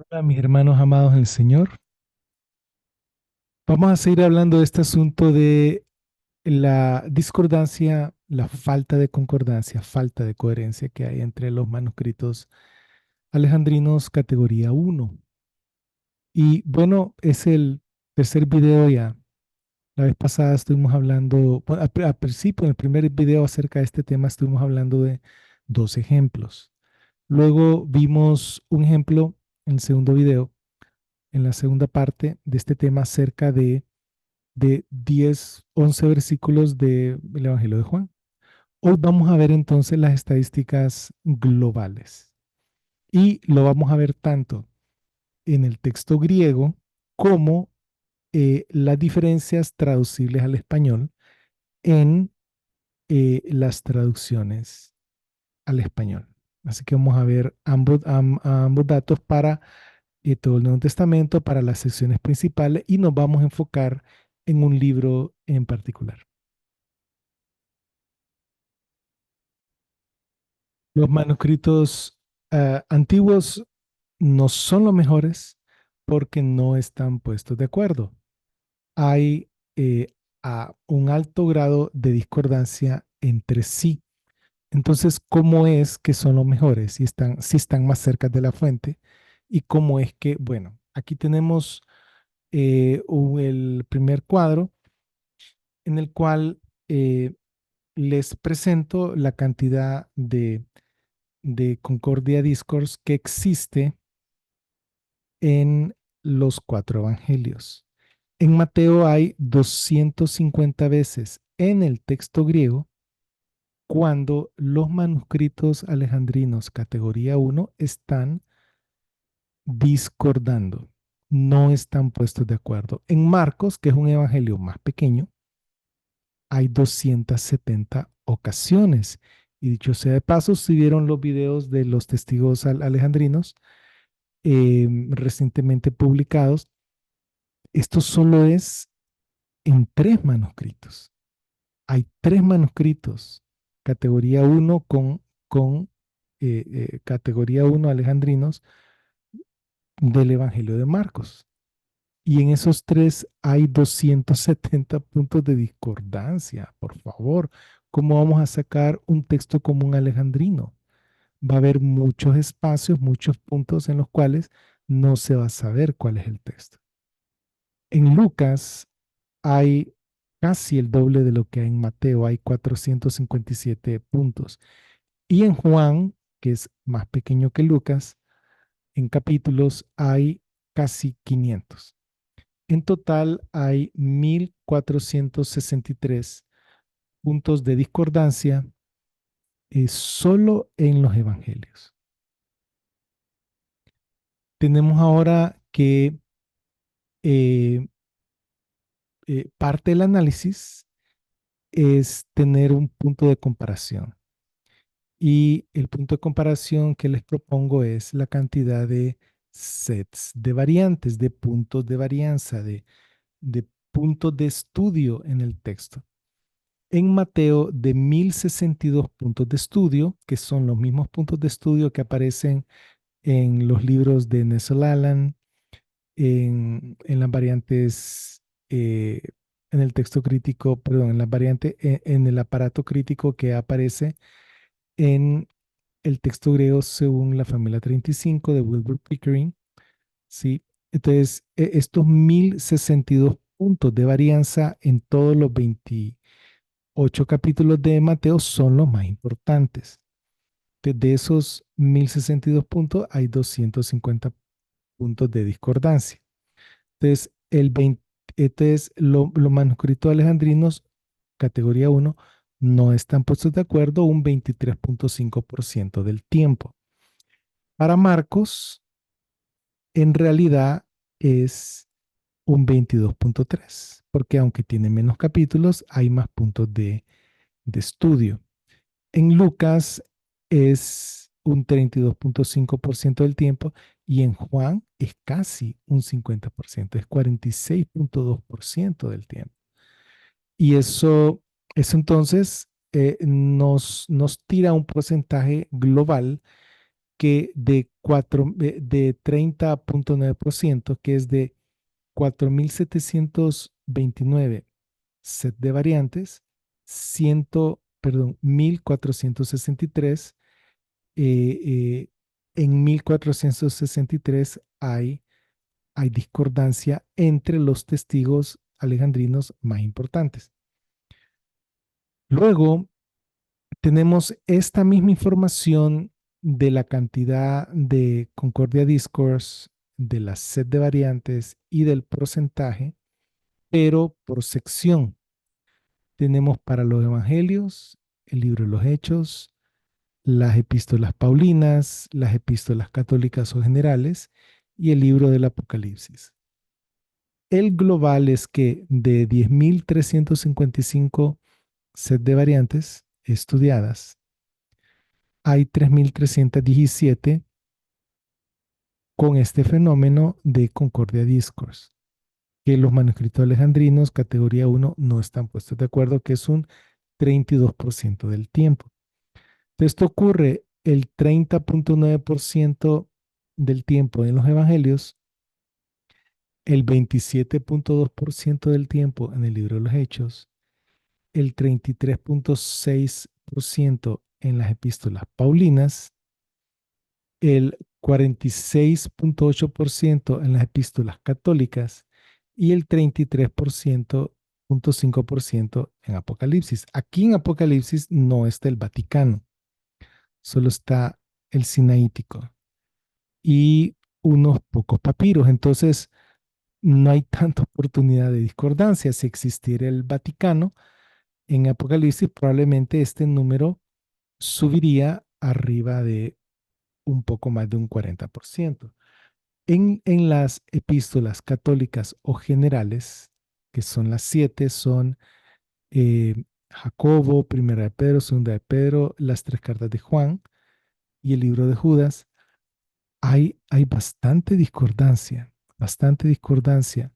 Hola, mis hermanos amados en el Señor. Vamos a seguir hablando de este asunto de la discordancia, la falta de concordancia, falta de coherencia que hay entre los manuscritos alejandrinos categoría uno. Y bueno, es el tercer video ya. La vez pasada estuvimos hablando, bueno, al principio, en el primer video acerca de este tema, estuvimos hablando de dos ejemplos. Luego vimos un ejemplo en el segundo video, en la segunda parte de este tema acerca de 10, 11 versículos del Evangelio de Juan. Hoy vamos a ver entonces las estadísticas globales y lo vamos a ver tanto en el texto griego como las diferencias traducibles al español en las traducciones al español. Así que vamos a ver ambos datos para todo el Nuevo Testamento, para las secciones principales y nos vamos a enfocar en un libro en particular. Los manuscritos antiguos no son los mejores porque no están puestos de acuerdo. Hay un alto grado de discordancia entre sí. Entonces, ¿cómo es que son los mejores si están más cerca de la fuente? ¿Y cómo es que, bueno, aquí tenemos el primer cuadro en el cual les presento la cantidad de Concordia Discourse que existe en los cuatro evangelios. En Mateo hay 250 veces en el texto griego cuando los manuscritos alejandrinos categoría uno están discordando, no están puestos de acuerdo. En Marcos, que es un evangelio más pequeño, hay 270 ocasiones. Y dicho sea de paso, si vieron los videos de los testigos alejandrinos, recientemente publicados, esto solo es en tres manuscritos. Hay tres manuscritos, categoría uno con categoría uno alejandrinos del Evangelio de Marcos. Y en esos tres hay 270 puntos de discordancia. Por favor, ¿cómo vamos a sacar un texto como un alejandrino? Va a haber muchos espacios, muchos puntos en los cuales no se va a saber cuál es el texto. En Lucas hay casi el doble de lo que hay en Mateo, hay 457 puntos. Y en Juan, que es más pequeño que Lucas, en capítulos hay casi 500. En total hay 1463 puntos de discordancia solo en los evangelios. Tenemos ahora que eh, parte del análisis es tener un punto de comparación. Y el punto de comparación que les propongo es la cantidad de sets de variantes, de puntos de varianza, de puntos de estudio en el texto. En Mateo, de 1062 puntos de estudio, que son los mismos puntos de estudio que aparecen en los libros de Nestle-Aland, en las variantes, eh, en el texto crítico, perdón, en la variante, en el aparato crítico que aparece en el texto griego según la familia 35 de Wilbur Pickering, ¿sí? Entonces, estos 1062 puntos de varianza en todos los 28 capítulos de Mateo son los más importantes. De esos 1062 puntos, hay 250 puntos de discordancia. Entonces, los manuscritos alejandrinos, categoría uno, no están puestos de acuerdo un 23.5% del tiempo. Para Marcos, en realidad es un 22.3, porque aunque tiene menos capítulos, hay más puntos de estudio. En Lucas es un 32.5% del tiempo y en Juan es casi un 50%, es 46.2% del tiempo. Y eso entonces nos tira un porcentaje global que de 30,9%, que es de 4.729 set de variantes, 1.463, eh, eh, en 1.463 hay discordancia entre los testigos alejandrinos más importantes. Luego tenemos esta misma información de la cantidad de Concordia Discourse, de la set de variantes y del porcentaje, pero por sección. Tenemos para los evangelios, el libro de los Hechos, las epístolas paulinas, las epístolas católicas o generales y el libro del Apocalipsis. El global es que de 10.355 set de variantes estudiadas, hay 3.317 con este fenómeno de Concordia Discourse, que los manuscritos alejandrinos categoría 1 no están puestos de acuerdo, que es un 32% del tiempo. Esto ocurre el 30,9% del tiempo en los evangelios, el 27,2% del tiempo en el libro de los Hechos, el 33,6% en las epístolas paulinas, el 46,8% en las epístolas católicas y el 33,5% en Apocalipsis. Aquí en Apocalipsis no está el Vaticano, solo está el Sinaítico y unos pocos papiros. Entonces, no hay tanta oportunidad de discordancia. Si existiera el Vaticano, en Apocalipsis probablemente este número subiría arriba de un poco más de un 40%. En las epístolas católicas o generales, que son las siete, son Jacobo, Primera de Pedro, Segunda de Pedro, las tres cartas de Juan y el libro de Judas, hay bastante discordancia, bastante discordancia.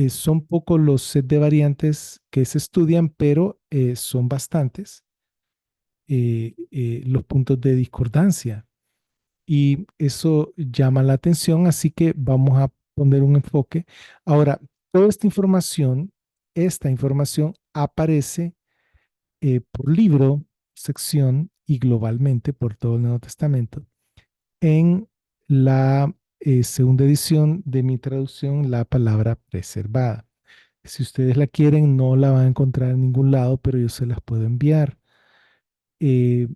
Son pocos los set de variantes que se estudian, pero son bastantes los puntos de discordancia. Y eso llama la atención, así que vamos a poner un enfoque. Ahora, toda esta información aparece por libro, sección y globalmente por todo el Nuevo Testamento en la segunda edición de mi traducción, La Palabra Preservada. Si ustedes la quieren, no la van a encontrar en ningún lado, pero yo se las puedo enviar. Eh,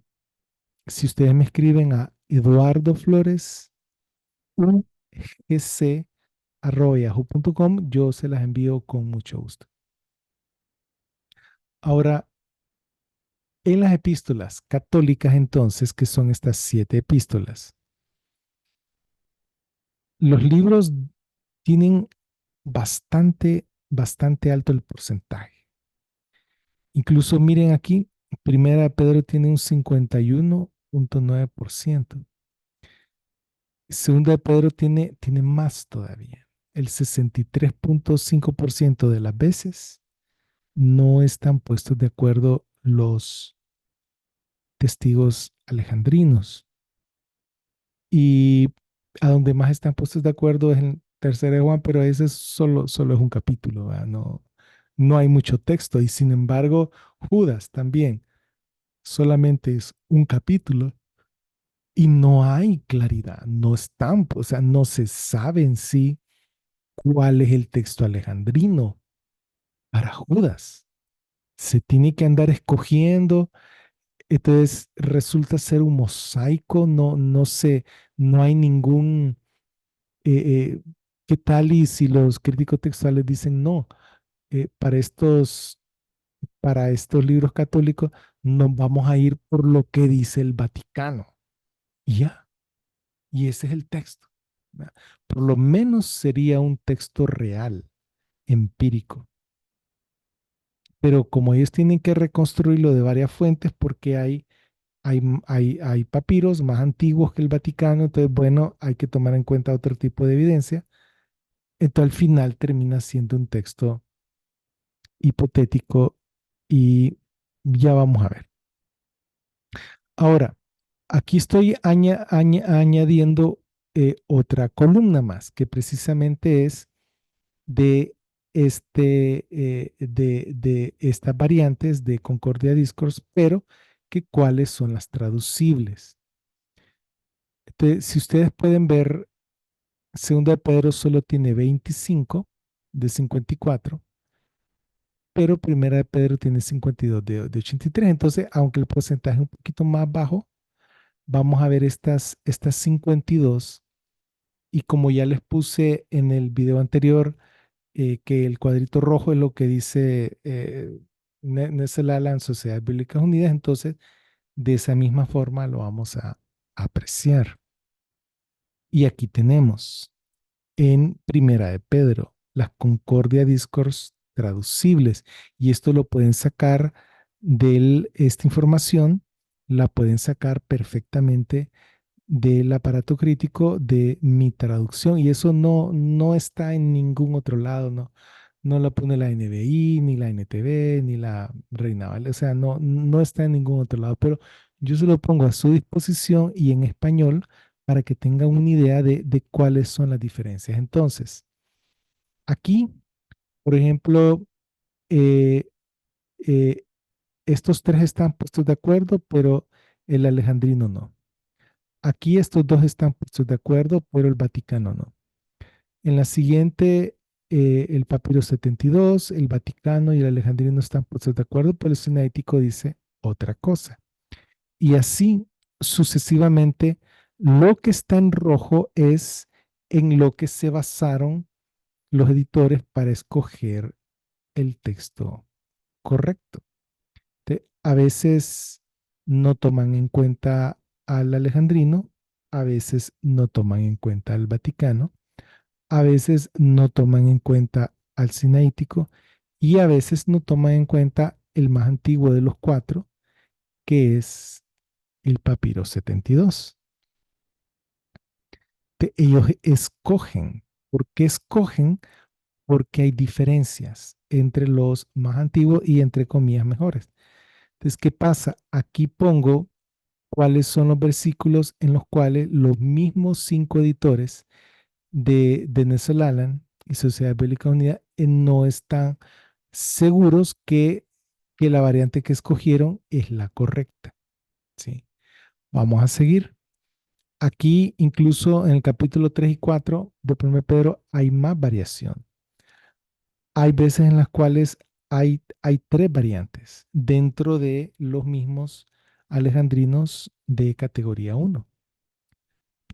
si ustedes me escriben a Eduardo Flores, ugc@yahoo.com, yo se las envío con mucho gusto. Ahora, en las epístolas católicas, entonces, que son estas 7 epístolas, los libros tienen bastante alto el porcentaje. Incluso miren aquí, Primera de Pedro tiene un 51,9%. Segunda de Pedro tiene más todavía. El 63,5% de las veces no están puestos de acuerdo los testigos alejandrinos. Y a donde más están puestos de acuerdo es en Tercera de Juan, pero ese solo es un capítulo, ¿verdad? No hay mucho texto. Y sin embargo, Judas también solamente es un capítulo y no hay claridad, no están, o sea, no se sabe en sí cuál es el texto alejandrino para Judas. Se tiene que andar escogiendo, entonces resulta ser un mosaico, no sé, no hay ningún, eh, eh, ¿qué tal y si los críticos textuales dicen no? Para estos libros católicos nos vamos a ir por lo que dice el Vaticano. Y ya, y ese es el texto. ¿Verdad? Por lo menos sería un texto real, empírico. Pero como ellos tienen que reconstruirlo de varias fuentes porque hay papiros más antiguos que el Vaticano, entonces, bueno, hay que tomar en cuenta otro tipo de evidencia. Entonces, al final termina siendo un texto hipotético y ya vamos a ver. Ahora, Aquí estoy añadiendo otra columna más, que precisamente es de, de estas variantes de Concordia Discourse, pero que cuáles son las traducibles. Si ustedes pueden ver, Segunda de Pedro solo tiene 25 de 54, pero Primera de Pedro tiene 52 de 83. Entonces, aunque el porcentaje es un poquito más bajo, vamos a ver estas 52. Y como ya les puse en el video anterior, que el cuadrito rojo es lo que dice Nestle Aland Sociedades Bíblicas Unidas, entonces de esa misma forma lo vamos a apreciar. Y aquí tenemos en Primera de Pedro las Concordia Discourse traducibles. Y esto lo pueden sacar de esta información, la pueden sacar perfectamente del aparato crítico de mi traducción, y eso no está en ningún otro lado, no la pone la NBI, ni la NTV, ni la Reina Vale, o sea, no está en ningún otro lado, pero yo se lo pongo a su disposición y en español para que tengan una idea de cuáles son las diferencias. Entonces, aquí, por ejemplo, eh, eh, estos tres están puestos de acuerdo, pero el alejandrino no. Aquí estos dos están puestos de acuerdo, pero el Vaticano no. En la siguiente, el Papiro 72, el Vaticano y el Alejandrino están puestos de acuerdo, pero el Sinaítico dice otra cosa. Y así sucesivamente, lo que está en rojo es en lo que se basaron los editores para escoger el texto correcto. A veces no toman en cuenta al alejandrino, a veces no toman en cuenta al Vaticano, a veces no toman en cuenta al sinaítico y a veces no toman en cuenta el más antiguo de los cuatro, que es el papiro 72. Ellos escogen. ¿Por qué escogen? Porque hay diferencias entre los más antiguos y entre comillas mejores. Entonces, ¿qué pasa? Aquí pongo cuáles son los versículos en los cuales los mismos cinco editores de Nestle Aland y Sociedad Bíblica Unida no están seguros que la variante que escogieron es la correcta. ¿Sí? Vamos a seguir. Aquí, incluso en el capítulo 3 y 4 de 1 Pedro, hay más variación. Hay veces en las cuales hay tres variantes dentro de los mismos alejandrinos de categoría 1.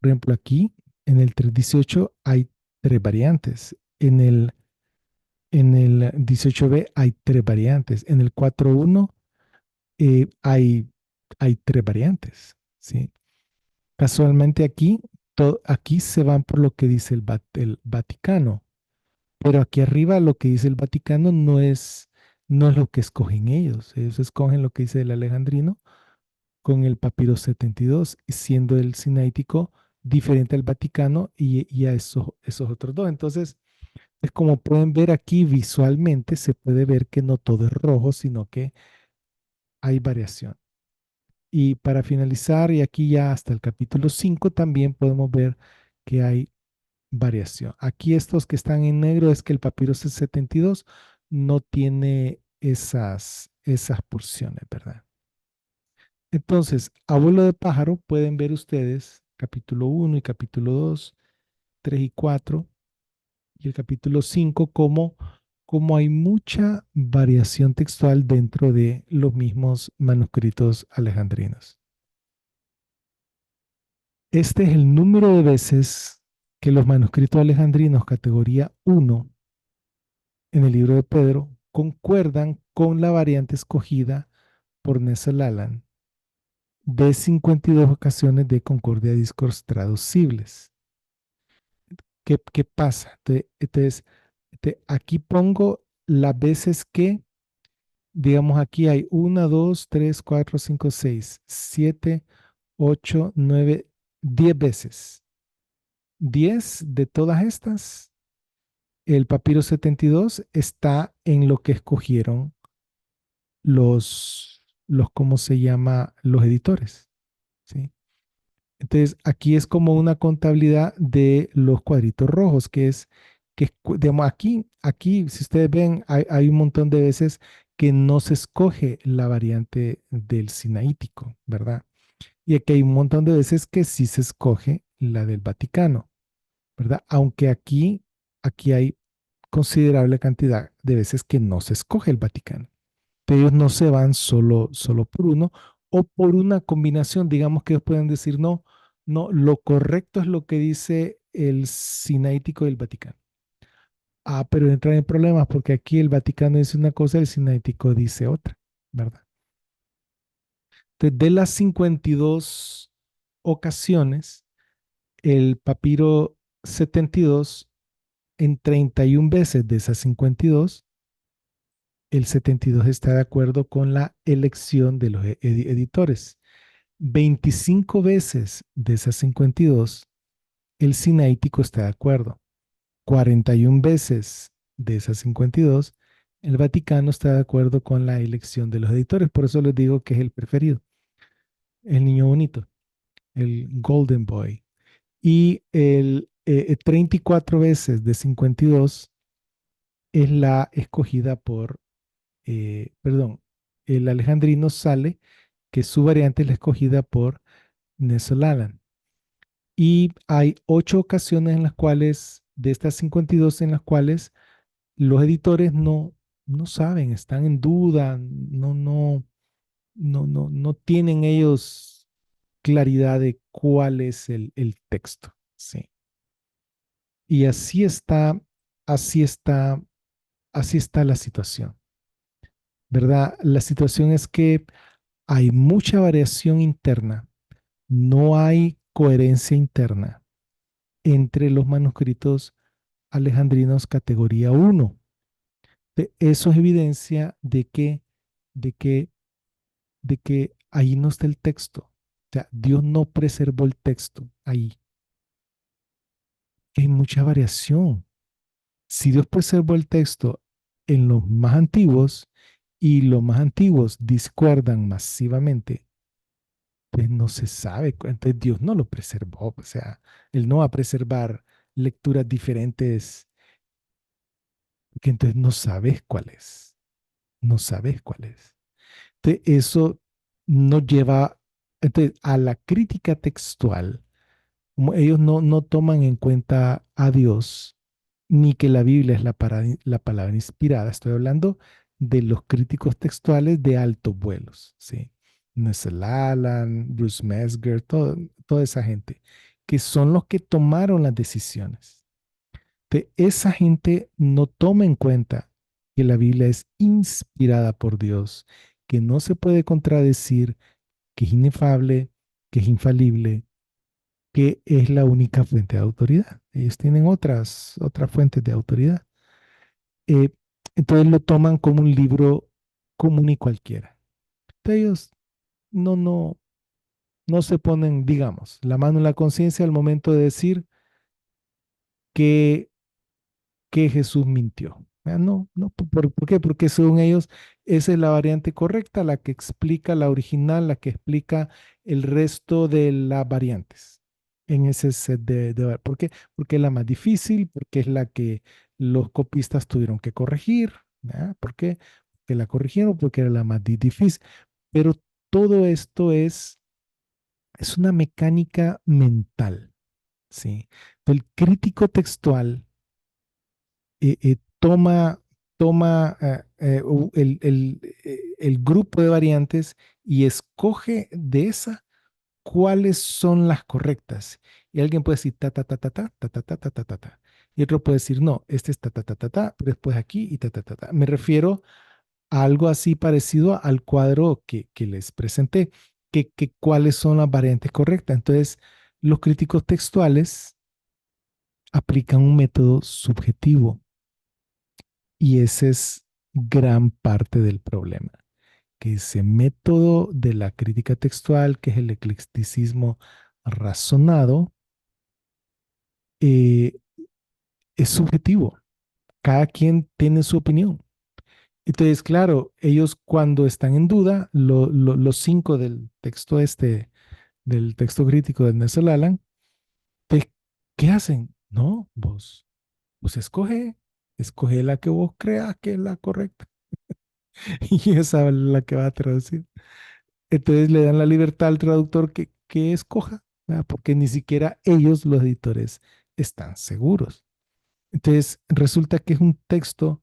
Por ejemplo, aquí en el 3.18 hay tres variantes. En el 18b hay tres variantes. En el 4.1 hay tres variantes. ¿Sí? Casualmente aquí se van por lo que dice el Vaticano. Pero aquí arriba lo que dice el Vaticano no es lo que escogen ellos. Ellos escogen lo que dice el alejandrino con el papiro 72, siendo el sinaítico diferente al Vaticano y a esos otros dos. Entonces, es como pueden ver aquí visualmente, se puede ver que no todo es rojo, sino que hay variación. Y para finalizar, y aquí ya hasta el capítulo 5 también podemos ver que hay variación. Aquí estos que están en negro es que el papiro 72 no tiene esas porciones, ¿verdad? Entonces, abuelo de pájaro, pueden ver ustedes capítulo 1 y capítulo 2, 3 y 4 y el capítulo 5 como hay mucha variación textual dentro de los mismos manuscritos alejandrinos. Este es el número de veces que los manuscritos alejandrinos categoría 1 en el libro de Pedro concuerdan con la variante escogida por Nestle Aland de 52 ocasiones de Concordia Discourse traducibles. ¿Qué pasa? Entonces, aquí pongo las veces que, digamos, aquí hay 1, 2, 3, 4, 5, 6, 7, 8, 9, 10 veces. 10 de todas estas, el papiro 72 está en lo que escogieron ¿cómo se llama? Los editores. ¿Sí? Entonces, aquí es como una contabilidad de los cuadritos rojos, digamos, aquí, si ustedes ven, hay un montón de veces que no se escoge la variante del sinaítico, ¿verdad? Y aquí hay un montón de veces que sí se escoge la del Vaticano, ¿verdad? Aunque aquí hay considerable cantidad de veces que no se escoge el Vaticano. Ellos no se van solo por uno o por una combinación. Digamos que ellos pueden decir, no, no, lo correcto es lo que dice el Sinaítico del Vaticano. Ah, pero entran en problemas porque aquí el Vaticano dice una cosa, el Sinaítico dice otra, ¿verdad? Entonces, de las 52 ocasiones, el papiro 72, en 31 veces de esas 52, el 72 está de acuerdo con la elección de los editores. 25 veces de esas 52, el Sinaítico está de acuerdo. 41 veces de esas 52, el Vaticano está de acuerdo con la elección de los editores. Por eso les digo que es el preferido, el niño bonito, el Golden Boy. Y el 34 veces de 52 es la escogida perdón, el alejandrino sale que su variante es la escogida por Nestle-Aland. Y hay 8 ocasiones en las cuales, de estas 52 en las cuales los editores no saben, están en duda, no tienen ellos claridad de cuál es el texto. Sí. Y así está, así está la situación, ¿verdad? La situación es que hay mucha variación interna, no hay coherencia interna entre los manuscritos alejandrinos categoría uno. Eso es evidencia de que, de que ahí no está el texto. O sea, Dios no preservó el texto ahí. Hay mucha variación. Si Dios preservó el texto en los más antiguos y los más antiguos discuerdan masivamente, pues no se sabe. Entonces Dios no lo preservó. O sea, Él no va a preservar lecturas diferentes, que entonces no sabes cuál es. No sabes cuál es. Entonces, eso nos lleva entonces, a la crítica textual. Como ellos no toman en cuenta a Dios, ni que la Biblia es la palabra inspirada. Estoy hablando de los críticos textuales de altos vuelos, ¿sí? Nestle Aland, Bruce Metzger, toda esa gente, que son los que tomaron las decisiones. Esa gente no toma en cuenta que la Biblia es inspirada por Dios, que no se puede contradecir, que es inefable, que es infalible, que es la única fuente de autoridad. Ellos tienen otras fuentes de autoridad. Eh, entonces lo toman como un libro común y cualquiera. Entonces ellos no, no, no se ponen, digamos, la mano en la conciencia al momento de decir que que Jesús mintió. Ah, no, no, ¿por qué? Porque según ellos, esa es la variante correcta, la que explica la original, la que explica el resto de las variantes en ese set ¿Por qué? Porque es la más difícil, porque es la que los copistas tuvieron que corregir. ¿Ah? ¿Por qué? Porque la corrigieron, porque era la más difícil. Pero todo esto es una mecánica mental, ¿sí? El crítico textual toma el grupo de variantes y escoge de esa cuáles son las correctas. Y alguien puede decir ta, ta, ta, ta, ta, ta, ta, ta, ta, ta, ta, ta. Y otro puede decir, no, este es ta, ta, ta, ta, ta, pero después aquí y ta, ta, ta, ta. Me refiero a algo así parecido al cuadro que les presenté, que cuáles son las variantes correctas. Entonces, los críticos textuales aplican un método subjetivo. Y ese es gran parte del problema, que ese método de la crítica textual, que es el eclecticismo razonado, eh, es subjetivo. Cada quien tiene su opinión. Entonces, claro, ellos cuando están en duda, los cinco del texto este del texto crítico de Nelson Lalang, pues, ¿qué hacen? No, vos escoge la que vos creas que es la correcta y esa es la que va a traducir. Entonces le dan la libertad al traductor que escoja, ¿verdad? Porque ni siquiera ellos, los editores, están seguros. Entonces resulta que es un texto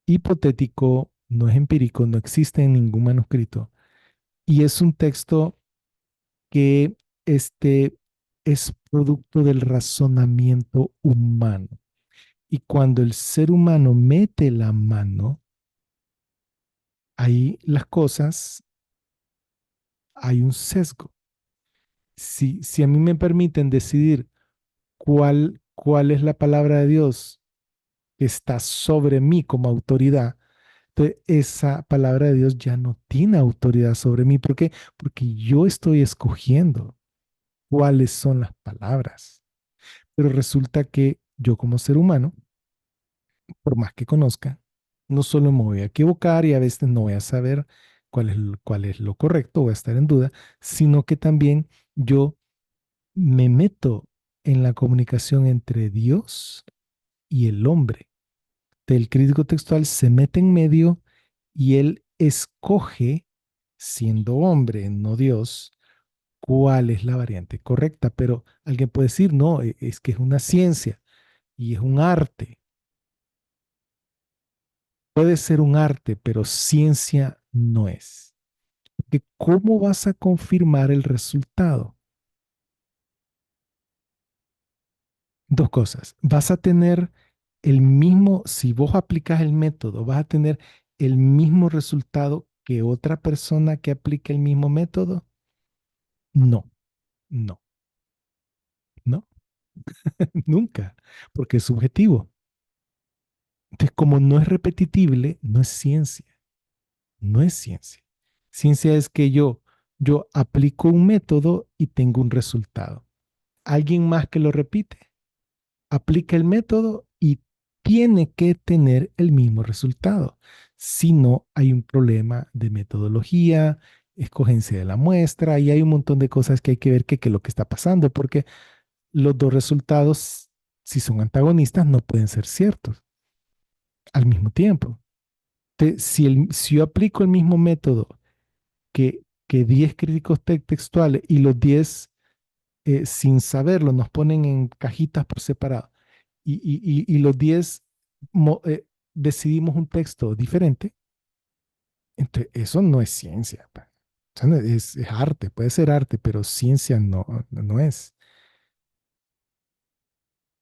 hipotético, no es empírico, no existe en ningún manuscrito y es un texto que este, es producto del razonamiento humano. Y cuando el ser humano mete la mano, ahí las cosas, hay un sesgo. Si a mí me permiten decidir cuál es la palabra de Dios que está sobre mí como autoridad, entonces esa palabra de Dios ya no tiene autoridad sobre mí. ¿Por qué? Porque yo estoy escogiendo cuáles son las palabras. Pero resulta que yo como ser humano, por más que conozca, no solo me voy a equivocar y a veces no voy a saber cuál es lo correcto, voy a estar en duda, sino que también yo me meto en la comunicación entre Dios y el hombre. El crítico textual se mete en medio y él escoge, siendo hombre, no Dios, cuál es la variante correcta. Pero alguien puede decir, no, es que es una ciencia y es un arte. Puede ser un arte, pero ciencia no es. Porque ¿cómo vas a confirmar el resultado? Dos cosas. Vas a tener el mismo, si vos aplicas el método, vas a tener el mismo resultado que otra persona que aplique el mismo método. No, no, no, nunca, porque es subjetivo. Entonces, como no es repetitible, no es ciencia, no es ciencia. Ciencia es que yo aplico un método y tengo un resultado. Alguien más que lo repite, aplica el método y tiene que tener el mismo resultado. Si no, hay un problema de metodología, escogencia de la muestra y hay un montón de cosas que hay que ver qué es lo que está pasando, porque los dos resultados, si son antagonistas, no pueden ser ciertos al mismo tiempo. Si yo aplico el mismo método que 10 críticos textuales y los 10 sin saberlo nos ponen en cajitas por separado y los 10 decidimos un texto diferente, entonces eso no es ciencia. Pa. O sea, es arte, puede ser arte, pero ciencia no es.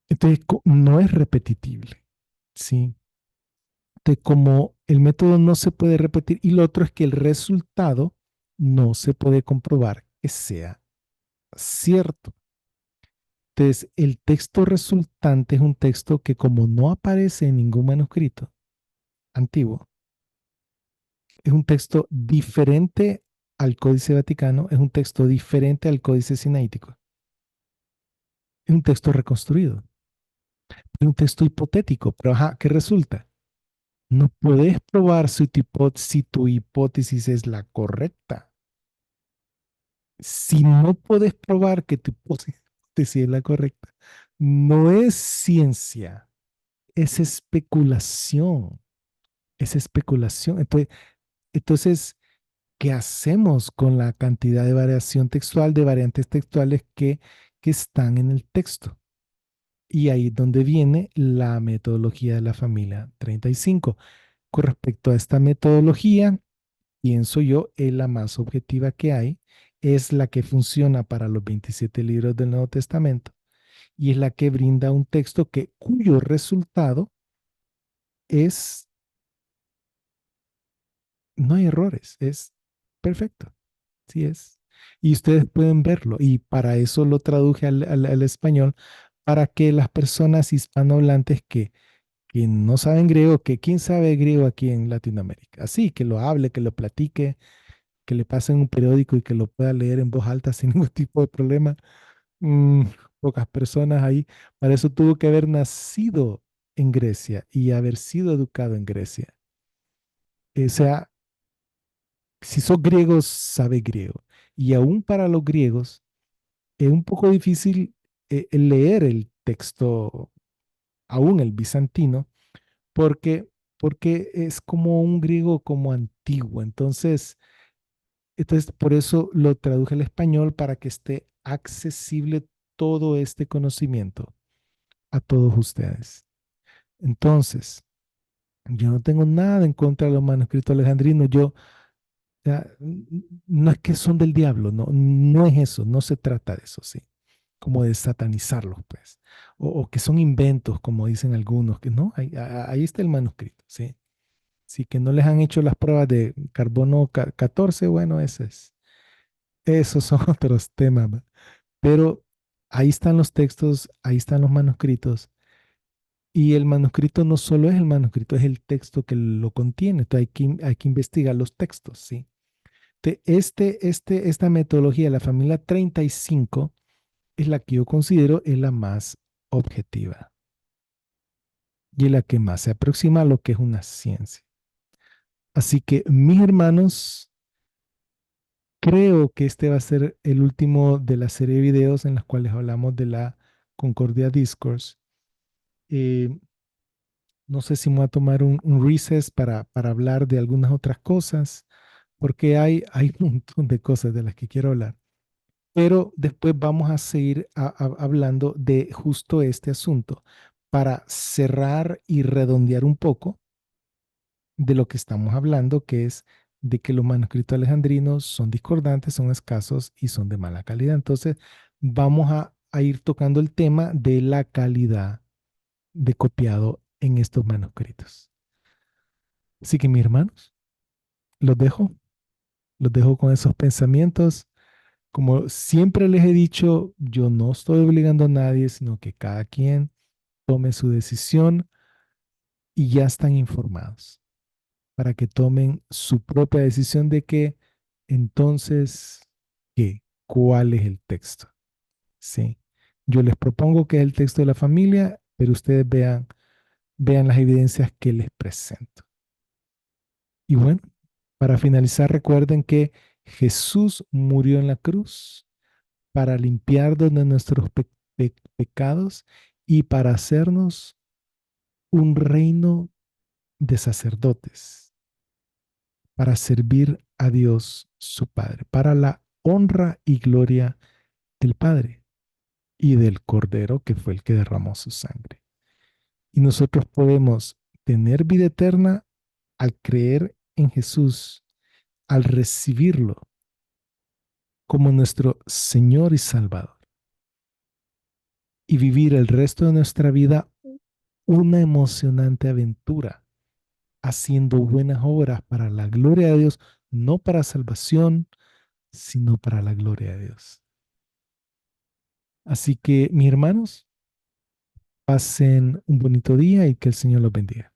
Entonces no es repetitible, ¿sí? Entonces, como el método no se puede repetir y lo otro es que el resultado no se puede comprobar que sea cierto. Entonces, el texto resultante es un texto que como no aparece en ningún manuscrito antiguo, es un texto diferente al Códice Vaticano, es un texto diferente al Códice Sinaítico, es un texto reconstruido, es un texto hipotético, pero ajá, ¿qué resulta? No puedes probar si tu hipótesis es la correcta. Si no puedes probar que tu hipótesis es la correcta, no es ciencia, es especulación. Es especulación. Entonces, ¿qué hacemos con la cantidad de variación textual, de variantes textuales que están en el texto? Y ahí es donde viene la metodología de la familia 35. Con respecto a esta metodología, pienso yo, es la más objetiva que hay, es la que funciona para los 27 libros del Nuevo Testamento y es la que brinda un texto cuyo resultado es, no hay errores, es perfecto. Sí es. Y ustedes pueden verlo. Y para eso lo traduje al español, para que las personas hispanohablantes que no saben griego, que quién sabe griego aquí en Latinoamérica, así que lo hable, que lo platique, que le pasen un periódico y que lo pueda leer en voz alta sin ningún tipo de problema. Mm, pocas personas ahí. Para eso tuvo que haber nacido en Grecia y haber sido educado en Grecia. O sea, si sos griego, sabe griego. Y aún para los griegos es un poco difícil el leer el texto, aún el bizantino, porque, porque es como un griego como antiguo. Entonces, por eso lo traduje al español para que esté accesible todo este conocimiento a todos ustedes. Entonces, yo no tengo nada en contra de los manuscritos alejandrinos. Ya, no es que son del diablo, no, no es eso, no se trata de eso, sí, como de satanizarlos, pues, o que son inventos, como dicen algunos, que no, ahí está el manuscrito, sí. Sí, que no les han hecho las pruebas de carbono 14, bueno, esos son otros temas, ¿va? Pero ahí están los textos, ahí están los manuscritos, y el manuscrito no solo es el manuscrito, es el texto que lo contiene, entonces hay que investigar los textos, sí. Esta metodología de la familia 35 es la que yo considero es la más objetiva y es la que más se aproxima a lo que es una ciencia. Así que, mis hermanos, creo que este va a ser el último de la serie de videos en las cuales hablamos de la Concordia Discourse. Eh, no sé si me voy a tomar un recess para hablar de algunas otras cosas, porque hay un montón de cosas de las que quiero hablar. Pero después vamos a seguir hablando de justo este asunto para cerrar y redondear un poco de lo que estamos hablando, que es de que los manuscritos alejandrinos son discordantes, son escasos y son de mala calidad. Entonces, vamos a ir tocando el tema de la calidad de copiado en estos manuscritos. Así que, mis hermanos, los dejo con esos pensamientos. Como siempre les he dicho, yo no estoy obligando a nadie, sino que cada quien tome su decisión y ya están informados para que tomen su propia decisión de que entonces, ¿qué? ¿Cuál es el texto? Sí. Yo les propongo que es el texto de la familia, pero ustedes vean las evidencias que les presento. Y bueno, para finalizar, recuerden que Jesús murió en la cruz para limpiarnos de nuestros pecados y para hacernos un reino de sacerdotes, para servir a Dios su Padre, para la honra y gloria del Padre y del Cordero que fue el que derramó su sangre. Y nosotros podemos tener vida eterna al creer en Jesús, al recibirlo como nuestro Señor y Salvador y vivir el resto de nuestra vida una emocionante aventura haciendo buenas obras para la gloria de Dios, no para salvación, sino para la gloria de Dios. Así que, mis hermanos, pasen un bonito día y que el Señor los bendiga.